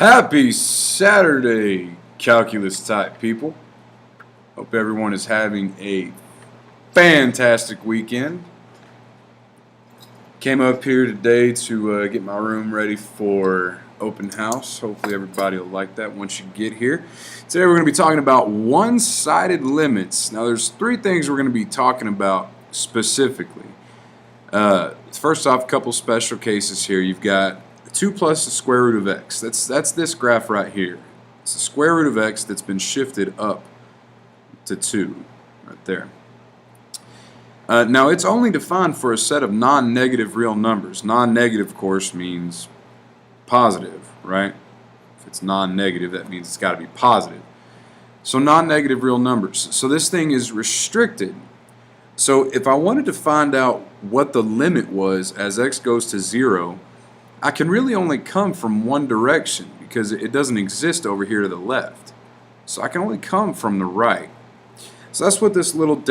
Happy Saturday, calculus type people. Hope everyone is having a fantastic weekend. Came up here today to get my room ready for open house. Hopefully everybody will like that once you get here. Today we're going to be talking about one-sided limits. Now there's three things we're going to be talking about specifically. First off, a couple special cases here. You've got 2 plus the square root of x. That's this graph right here. It's the square root of x that's been shifted up to 2 right there. Now it's only defined for a set of non-negative real numbers. Non-negative, of course, means positive, right? If it's non-negative, that means it's got to be positive. So non-negative real numbers. So this thing is restricted. So if I wanted to find out what the limit was as x goes to 0, I can really only come from one direction because it doesn't exist over here to the left. So I can only come from the right. So that's what this little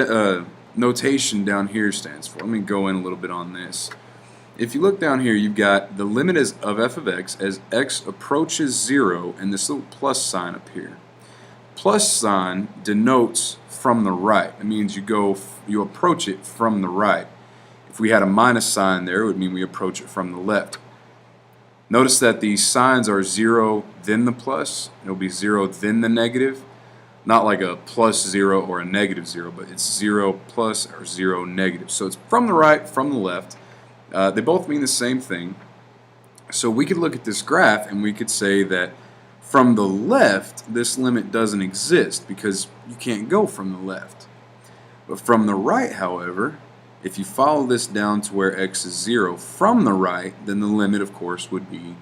notation down here stands for. Let me go in a little bit on this. If you look down here, you've got the limit of f of x as x approaches 0 and this little plus sign up here. Plus sign denotes from the right. It means you approach it from the right. If we had a minus sign there, it would mean we approach it from the left. Notice that these signs are 0 then the plus. It'll be 0 then the negative. Not like a plus 0 or a negative 0, but it's 0 plus or 0 negative. So it's from the right, from the left. They both mean the same thing. So we could look at this graph and we could say that from the left, this limit doesn't exist because you can't go from the left. But from the right, however, if you follow this down to where x is 0 from the right, then the limit, of course, would be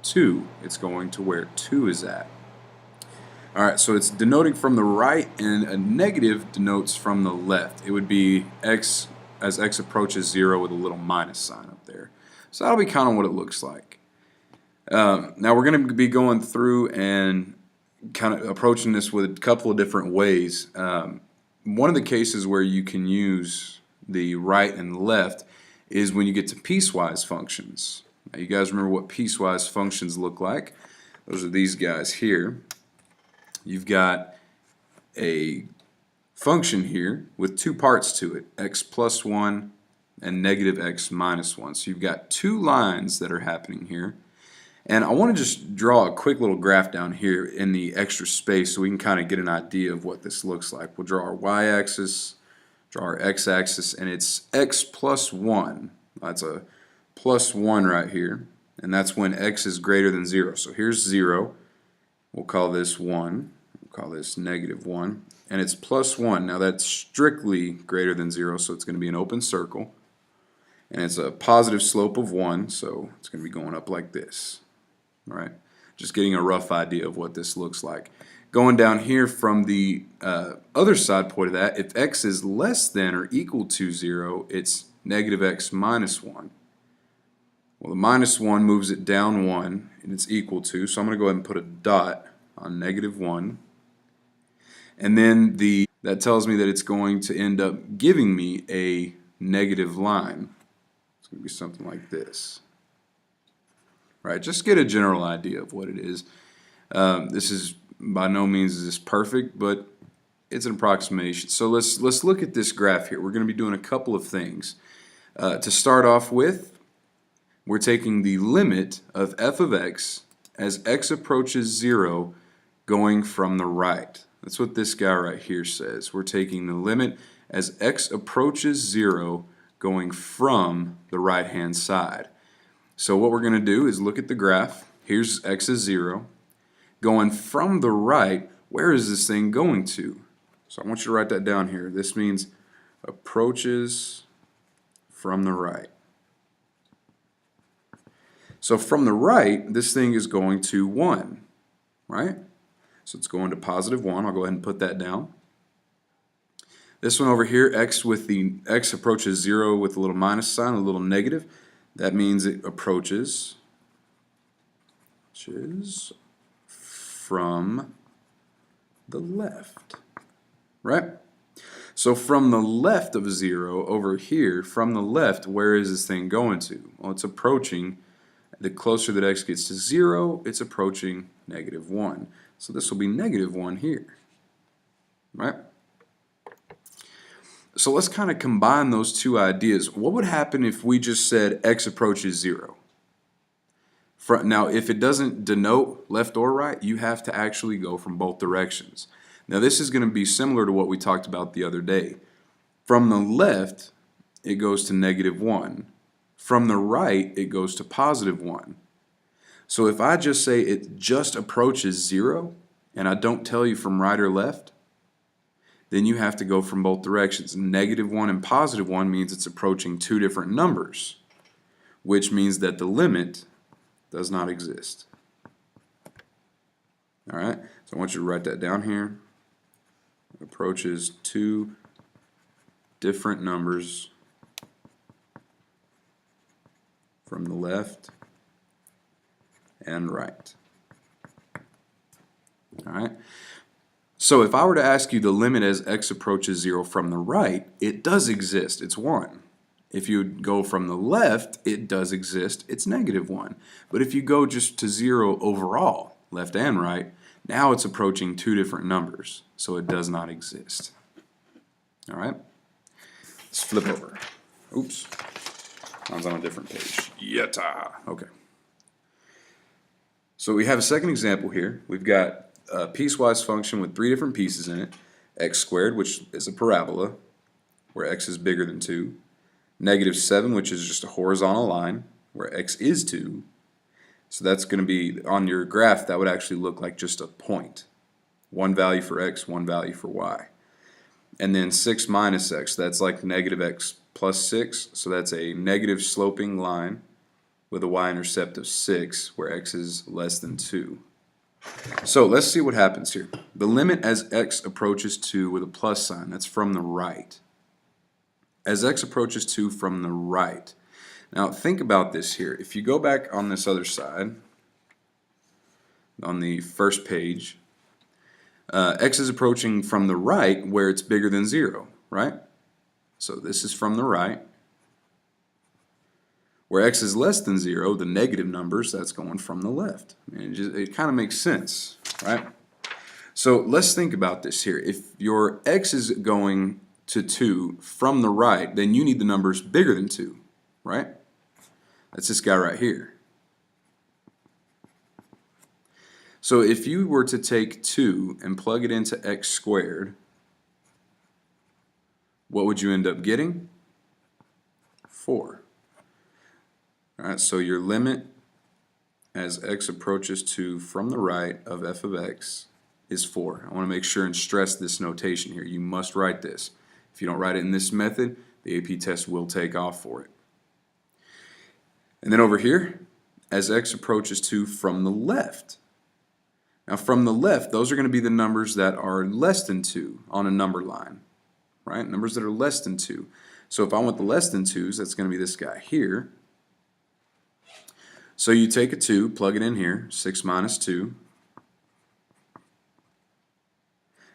2. It's going to where 2 is at. Alright, so it's denoting from the right, and a negative denotes from the left. It would be x as x approaches 0 with a little minus sign up there. So that'll be kind of what it looks like. Now we're going to be going through and kind of approaching this with a couple of different ways. One of the cases where you can use the right and left is when you get to piecewise functions. Now you guys remember what piecewise functions look like. Those are these guys here. You've got a function here with two parts to it, x plus 1 and negative x minus 1. So you've got two lines that are happening here. And I want to just draw a quick little graph down here in the extra space so we can kind of get an idea of what this looks like. We'll draw our y-axis, draw our x-axis, and it's x plus 1. That's a plus 1 right here. And that's when x is greater than 0. So here's 0. We'll call this 1. We'll call this negative 1. And it's plus 1. Now that's strictly greater than 0, so it's going to be an open circle. And it's a positive slope of 1, so it's going to be going up like this. All right, just getting a rough idea of what this looks like. Going down here from the other side point of that, if x is less than or equal to 0, it's negative x minus 1. Well, the minus 1 moves it down 1, and it's equal to, so I'm going to go ahead and put a dot on negative 1. And then that tells me that it's going to end up giving me a negative line. It's going to be something like this. Right, just get a general idea of what it is. This is by no means is this perfect, but it's an approximation. So let's look at this graph here. We're going to be doing a couple of things. To start off with, we're taking the limit of f of x as x approaches 0 going from the right. That's what this guy right here says. We're taking the limit as x approaches 0 going from the right-hand side. So what we're going to do is look at the graph. Here's x is 0. Going from the right, where is this thing going to? So I want you to write that down here. This means approaches from the right. So from the right, this thing is going to 1, right? So it's going to positive 1. I'll go ahead and put that down. This one over here, x approaches 0 with a little minus sign, a little negative. That means it approaches from the left, right? So from the left of 0 over here, from the left, where is this thing going to? Well, it's approaching The closer that x gets to 0, it's approaching -1. So this will be -1 here, right? So let's kind of combine those two ideas. What would happen if we just said x approaches 0? Now, if it doesn't denote left or right, you have to actually go from both directions. Now, this is going to be similar to what we talked about the other day. From the left, it goes to -1. From the right, it goes to +1. So if I just say it just approaches 0, and I don't tell you from right or left, then you have to go from both directions. -1 and +1 means it's approaching two different numbers, which means that the limit does not exist. Alright, so I want you to write that down here. It approaches two different numbers from the left and right. Alright, so if I were to ask you the limit as x approaches 0 from the right, it does exist, it's 1. If you go from the left, it does exist, it's -1. But if you go just to 0 overall, left and right, now it's approaching two different numbers, so it does not exist. Alright? Let's flip over. Oops. Mine's on a different page. Yatta! Okay. So we have a second example here. We've got a piecewise function with three different pieces in it. X squared, which is a parabola, where x is bigger than 2. -7, which is just a horizontal line, where x is 2. So that's going to be, on your graph, that would actually look like just a point. One value for x, one value for y. And then 6 minus x, that's like -x plus 6, so that's a negative sloping line with a y-intercept of 6, where x is less than 2. So let's see what happens here. The limit as x approaches 2 with a plus sign, that's from the right. As x approaches 2 from the right. Now think about this here. If you go back on this other side, on the first page, x is approaching from the right where it's bigger than 0, right? So this is from the right. Where x is less than 0, the negative numbers, that's going from the left. And it kind of makes sense, right? So let's think about this here. If your x is going to 2 from the right, then you need the numbers bigger than 2, right? That's this guy right here. So if you were to take 2 and plug it into x squared, what would you end up getting? 4. Alright, so your limit as x approaches 2 from the right of f of x is 4. I want to make sure and stress this notation here. You must write this. If you don't write it in this method, the AP test will take off for it. And then over here, as x approaches 2 from the left. Now from the left, those are going to be the numbers that are less than 2 on a number line. Right? Numbers that are less than 2. So if I want the less than 2s, that's going to be this guy here. So you take a 2, plug it in here, 6 minus 2.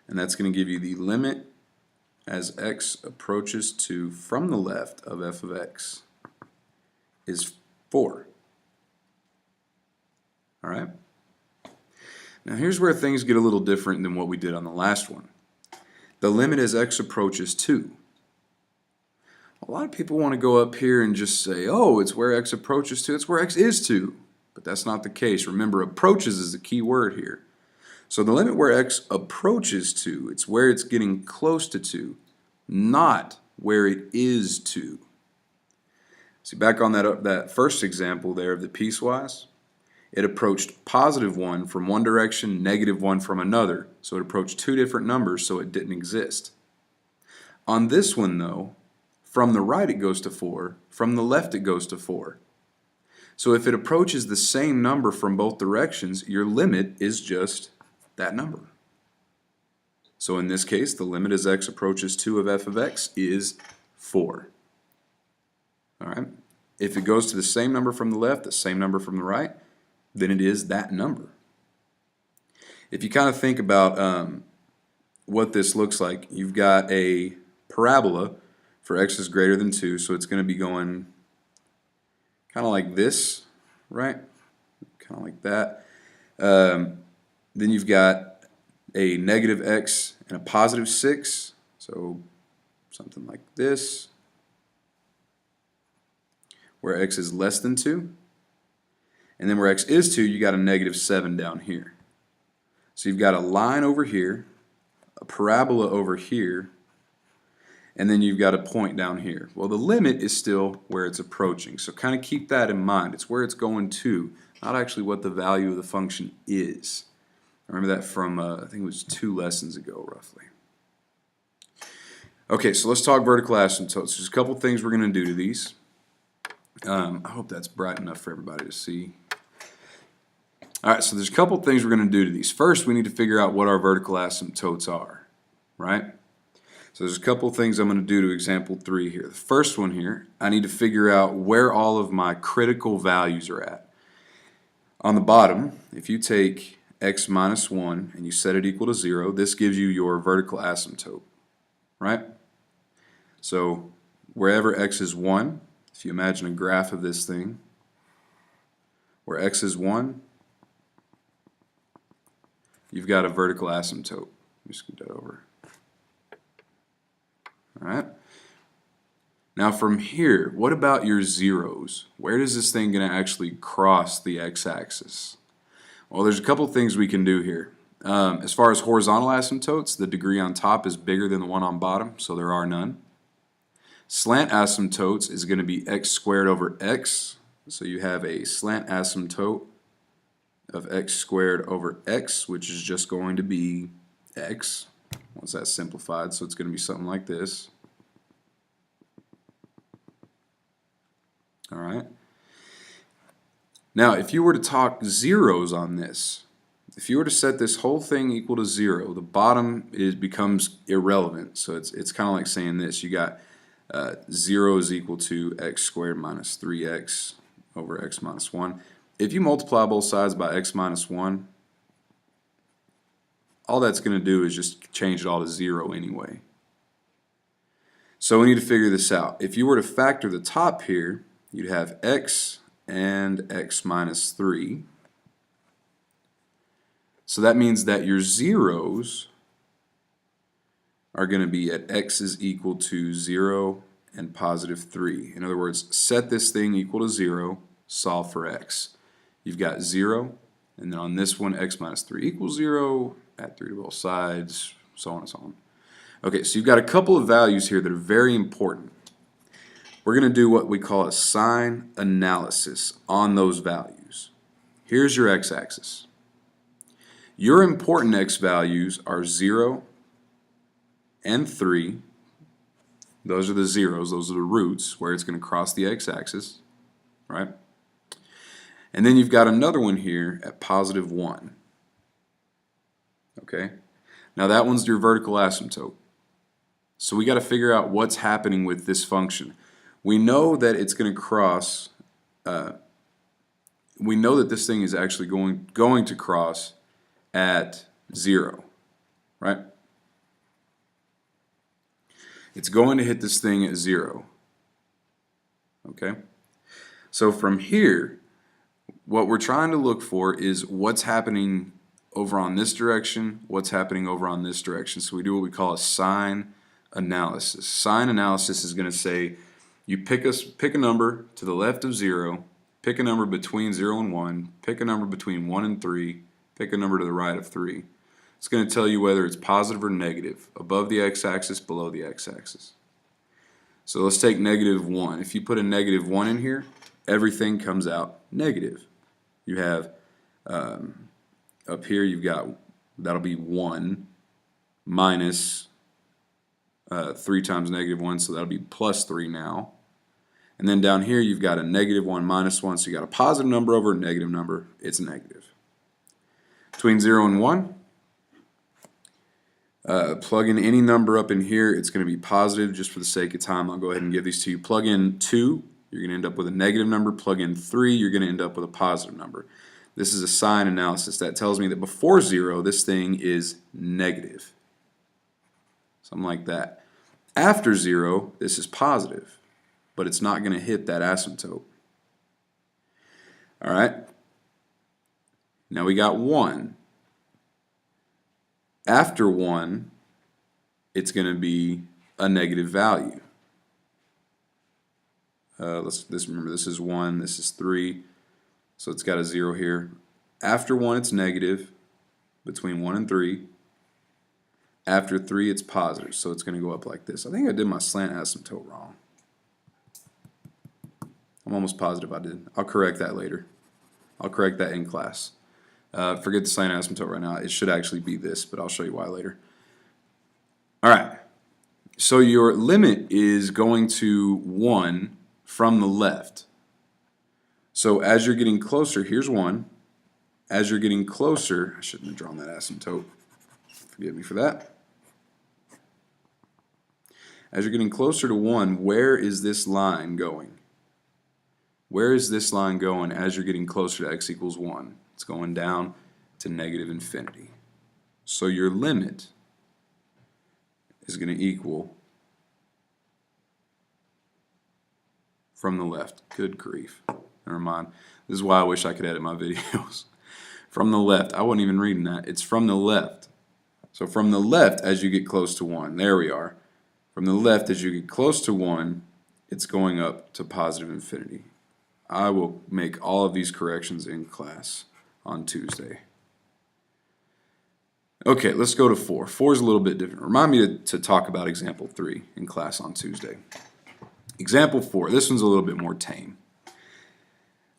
And that's going to give you the limit as x approaches 2 from the left of f of x is 4. Alright? Now here's where things get a little different than what we did on the last one. The limit as x approaches 2. A lot of people want to go up here and just say, oh, it's where x approaches 2, it's where x is 2. But that's not the case. Remember, approaches is the key word here. So the limit where x approaches 2, it's where it's getting close to 2, not where it is 2. See, back on that first example there of the piecewise, it approached +1 from one direction, -1 from another. So it approached two different numbers, so it didn't exist. On this one, though, from the right it goes to 4, from the left it goes to 4. So if it approaches the same number from both directions, your limit is just that number. So in this case, the limit as x approaches 2 of f of x is 4. Alright? If it goes to the same number from the left, the same number from the right, then it is that number. If you kind of think about what this looks like, you've got a parabola for x is greater than 2, so it's going to be going kind of like this, right? Kind of like that. Then you've got a negative x and a positive 6, so something like this, where x is less than 2. And then where x is 2, you got a negative 7 down here. So you've got a line over here, a parabola over here, and then you've got a point down here. Well, the limit is still where it's approaching, so kind of keep that in mind. It's where it's going to, not actually what the value of the function is. I remember that from, I think it was 2 lessons ago, roughly. Okay, so let's talk vertical asymptotes. There's a couple things we're going to do to these. I hope that's bright enough for everybody to see. Alright, so there's a couple things we're going to do to these. First, we need to figure out what our vertical asymptotes are, right? So there's a couple things I'm going to do to example 3 here. The first one here, I need to figure out where all of my critical values are at. On the bottom, if you take x minus 1 and you set it equal to 0, this gives you your vertical asymptote, right? So wherever x is 1, if you imagine a graph of this thing, where x is 1, you've got a vertical asymptote. Let me scoot that over. Alright. Now from here, what about your zeros? Where does this thing going to actually cross the x-axis? Well, there's a couple things we can do here. As far as horizontal asymptotes, the degree on top is bigger than the one on bottom, so there are none. Slant asymptotes is going to be x squared over x, so you have a slant asymptote of x squared over x, which is just going to be x, once that's simplified, so it's going to be something like this. Alright. Now, if you were to talk zeros on this, if you were to set this whole thing equal to 0, the bottom becomes irrelevant, so it's kind of like saying this. You got 0 is equal to x squared minus 3x over x minus 1. If you multiply both sides by x minus 1, all that's going to do is just change it all to 0 anyway. So we need to figure this out. If you were to factor the top here, you'd have x and x minus 3. So that means that your zeros are going to be at x is equal to 0 and positive 3. In other words, set this thing equal to 0, solve for x. You've got 0, and then on this one, x minus 3 equals 0, add 3 to both sides, so on and so on. Okay, so you've got a couple of values here that are very important. We're going to do what we call a sign analysis on those values. Here's your x-axis. Your important x values are 0 and 3. Those are the zeros, those are the roots where it's going to cross the x-axis, right? And then you've got another one here at positive 1. Okay? Now that one's your vertical asymptote. So we got to figure out what's happening with this function. We know that it's going to cross, we know that this thing is actually going to cross at 0, right? It's going to hit this thing at 0. Okay? So from here, what we're trying to look for is what's happening over on this direction, what's happening over on this direction. So we do what we call a sign analysis. Sign analysis is going to say you pick a number to the left of 0, pick a number between 0 and 1, pick a number between 1 and 3, pick a number to the right of 3. It's going to tell you whether it's positive or negative, above the x-axis, below the x-axis. So let's take negative 1. If you put a negative 1 in here, everything comes out negative. You have, up here you've got, that'll be 1 minus 3 times negative 1, so that'll be plus 3 now. And then down here you've got a negative 1 minus 1, so you got a positive number over a negative number, it's negative. Between 0 and 1, plug in any number up in here, it's going to be positive. Just for the sake of time, I'll go ahead and give these to you. Plug in 2, you're going to end up with a negative number. Plug in 3, you're going to end up with a positive number. This is a sign analysis. That tells me that before 0, this thing is negative. Something like that. After 0, this is positive, but it's not going to hit that asymptote. All right. Now we got 1. After 1, it's going to be a negative value. Remember, this is 1, this is 3, so it's got a 0 here. After 1, it's negative, between 1 and 3. After 3, it's positive, so it's going to go up like this. I think I did my slant asymptote wrong. I'm almost positive I did. I'll correct that later. I'll correct that in class. Forget the slant asymptote right now. It should actually be this, but I'll show you why later. All right. So your limit is going to 1 from the left. So as you're getting closer, here's 1. As you're getting closer, I shouldn't have drawn that asymptote. Forgive me for that. As you're getting closer to 1, where is this line going? Where is this line going as you're getting closer to x equals 1? It's going down to negative infinity. So your limit is going to equal, from the left, good grief, never mind. This is why I wish I could edit my videos. From the left, I wasn't even reading that. It's from the left. So from the left as you get close to 1, there we are. From the left as you get close to 1, it's going up to positive infinity. I will make all of these corrections in class on Tuesday. Okay, let's go to 4. 4 is a little bit different. Remind me to talk about example 3 in class on Tuesday. Example 4, this one's a little bit more tame.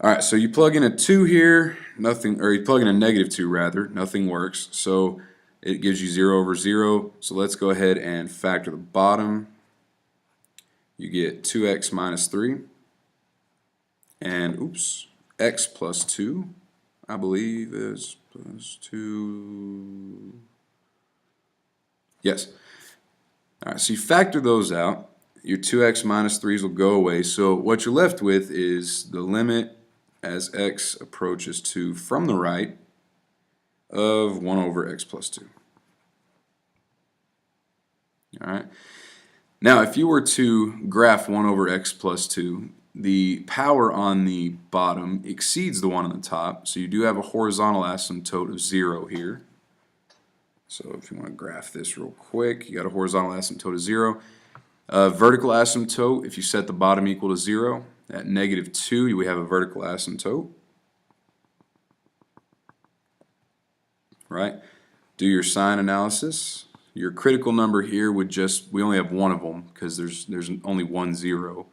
Alright, so you plug in a 2 here, nothing, or you plug in a negative 2 rather, nothing works. So it gives you 0 over 0. So let's go ahead and factor the bottom. You get 2x minus 3. And, oops, x plus 2, I believe is plus 2. Yes. Alright, so you factor those out. Your 2x minus 3's will go away. So what you're left with is the limit as x approaches 2 from the right of 1 over x plus 2. Alright. Now if you were to graph 1 over x plus 2, the power on the bottom exceeds the one on the top, so you do have a horizontal asymptote of 0 here. So if you want to graph this real quick, you got a horizontal asymptote of 0. Vertical asymptote, if you set the bottom equal to 0, at negative 2 we have a vertical asymptote. Right? Do your sign analysis. Your critical number here would just, we only have one of them because there's only one 0.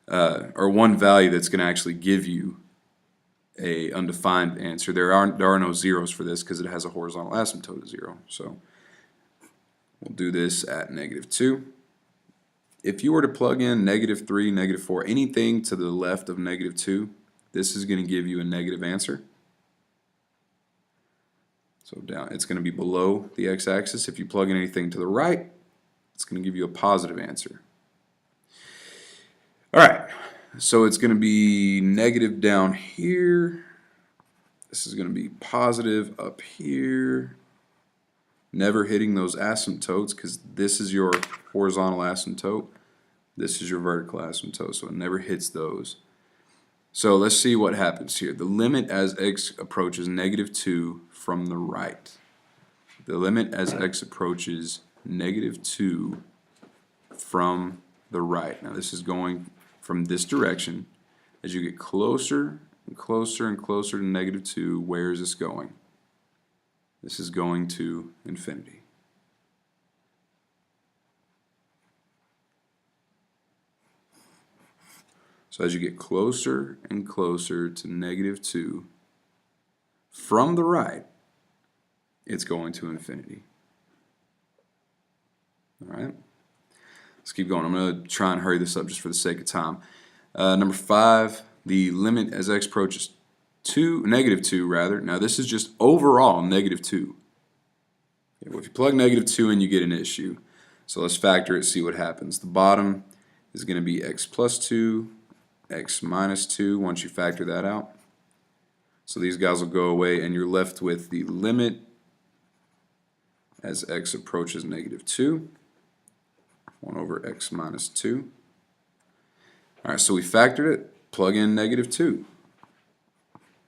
Or one value that's going to actually give you a undefined answer. There are no zeros for this because it has a horizontal asymptote of 0. So we'll do this at negative 2. If you were to plug in negative 3, negative 4, anything to the left of negative 2, this is going to give you a negative answer. So down, it's going to be below the x-axis. If you plug in anything to the right, it's going to give you a positive answer. Alright, so it's going to be negative down here. This is going to be positive up here. Never hitting those asymptotes because this is your horizontal asymptote. This is your vertical asymptote, so it never hits those. So let's see what happens here. The limit as x approaches negative 2 from the right. The limit as x approaches negative 2 from the right. Now this is going from this direction. As you get closer and closer and closer to negative 2, where is this going? This is going to infinity. So as you get closer and closer to negative 2, from the right, it's going to infinity. Alright? Let's keep going. I'm going to try and hurry this up just for the sake of time. Number 5, the limit as x approaches negative 2 rather. Now this is just overall negative 2. Okay, well, if you plug negative 2 in, you get an issue. So let's factor it, see what happens. The bottom is going to be x plus 2, x minus 2 once you factor that out. So these guys will go away and you're left with the limit as x approaches negative 2. 1 over x minus 2. Alright, so we factored it, plug in negative 2.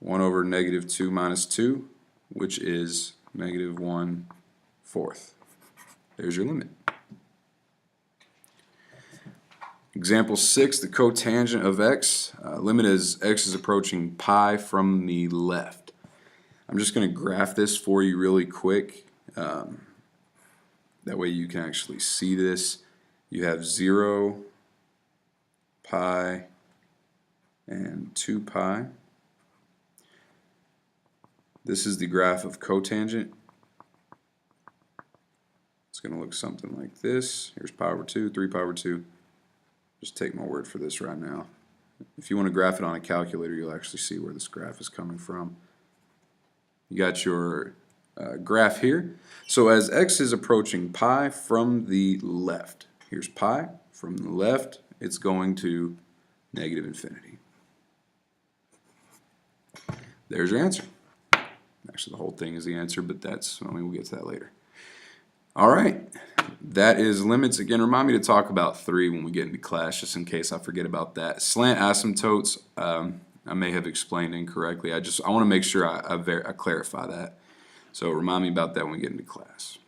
1 over negative 2 minus 2, which is negative 1/4. There's your limit. Example 6, the cotangent of x. Limit as x is approaching pi from the left. I'm just going to graph this for you really quick. That way you can actually see this. You have 0, pi, and 2 pi. This is the graph of cotangent. It's going to look something like this. Here's pi over 2, 3 pi over 2. Just take my word for this right now. If you want to graph it on a calculator, you'll actually see where this graph is coming from. You got your graph here. So as x is approaching pi from the left, here's pi. From the left, it's going to negative infinity. There's your answer. Actually, the whole thing is the answer, but we'll get to that later. All right, that is limits. Again, remind me to talk about 3 when we get into class, just in case I forget about that. Slant asymptotes, I may have explained incorrectly. I want to make sure I clarify that. So remind me about that when we get into class.